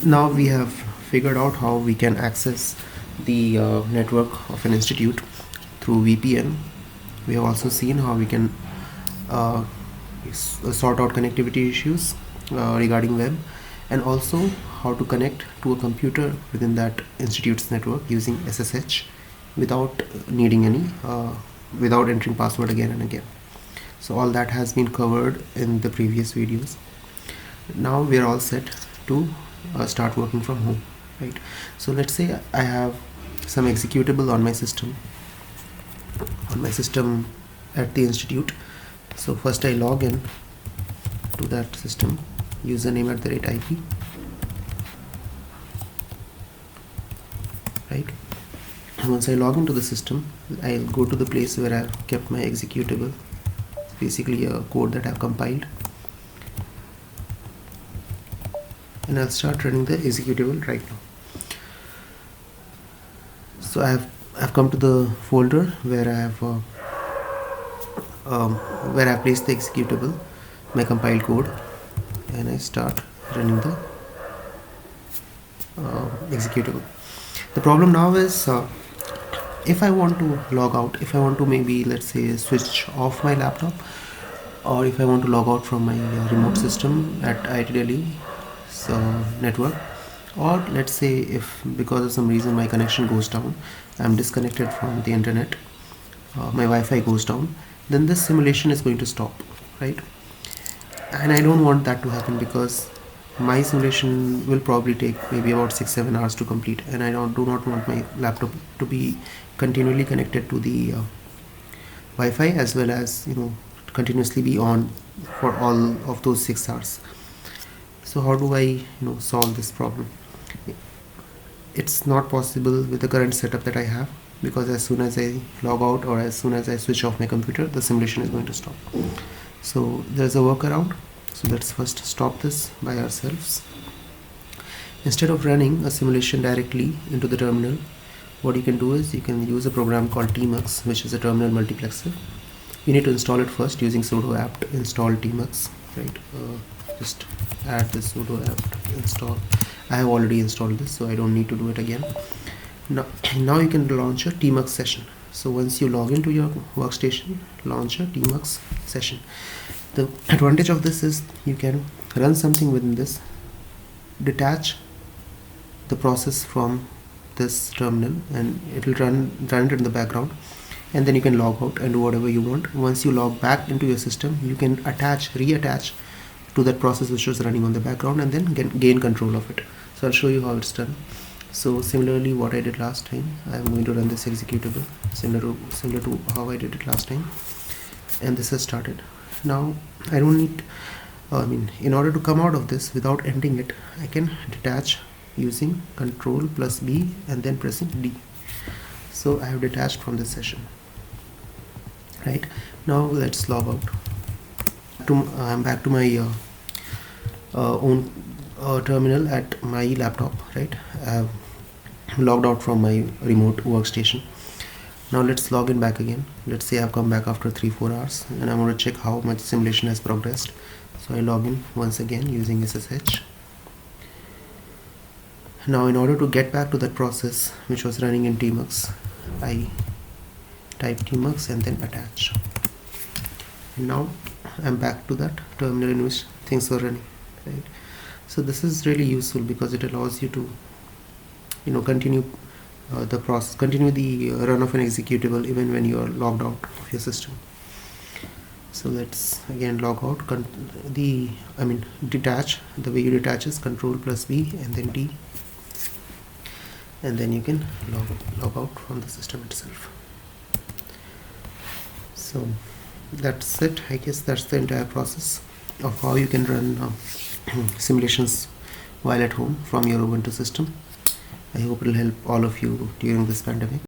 Now we have figured out how we can access the network of an institute through VPN. We have also seen how we can sort out connectivity issues regarding web, and also how to connect to a computer within that institute's network using SSH without needing any without entering password again and again. So all that has been covered in the previous videos. Now we are all set to start working from home, right? So let's say I have some executable on my system at the institute. So first I log in to that system, username @IP, right? And once I log into the system, I'll go to the place where I've kept my executable, basically a code that I've compiled, and I'll start running the executable right now. So I've come to the folder where I've placed the executable, my compiled code, and I start running the executable. The problem now is if I want to log out, if I want to maybe, let's say, switch off my laptop, or if I want to log out from my remote system at IIT Delhi's network, or let's say if because of some reason my connection goes down, I'm disconnected from the internet, my Wi-Fi goes down, then this simulation is going to stop, right? And I don't want that to happen, because my simulation will probably take maybe about 6-7 hours to complete, and I do not want my laptop to be continually connected to the Wi-Fi, as well as continuously be on for all of those 6 hours. So how do I solve this problem? It's not possible with the current setup that I have, because as soon as I log out or as soon as I switch off my computer, the simulation is going to stop. So there's a workaround. So let's first stop this by ourselves. Instead of running a simulation directly into the terminal, what you can do is you can use a program called tmux, which is a terminal multiplexer. You need to install it first using sudo apt install tmux, right? Just add the sudo apt install. I have already installed this, so I don't need to do it again. Now you can launch a tmux session. So once you log into your workstation, launch a tmux session. The advantage of this is you can run something within this, detach the process from this terminal, and it will run it in the background, and then you can log out and do whatever you want. Once you log back into your system, you can reattach to that process which was running on the background, and then gain control of it. So I'll show you how it's done. So similarly, what I did last time, I'm going to run this executable similar to how I did it last time, and this has started. Now I don't need in order to come out of this without ending it, I can detach using Ctrl+B and then pressing D. So I have detached from this session, right? Now let's log out. I'm back to my own terminal at my laptop, right? I have logged out from my remote workstation. Now let's log in back again. Let's say I've come back after 3-4 hours, and I'm going to check how much simulation has progressed. So I log in once again using SSH. Now in order to get back to that process which was running in tmux, I type tmux and then attach. And now I'm back to that terminal in which things were running, right? So this is really useful because it allows you to continue the process, continue the run of an executable even when you are logged out of your system. So let's again log out. Detach. The way you detach is Ctrl+B and then D, and then you can log out from the system itself. So that's it. I guess that's the entire process of how you can run simulations while at home from your Ubuntu system. I hope it will help all of you during this pandemic.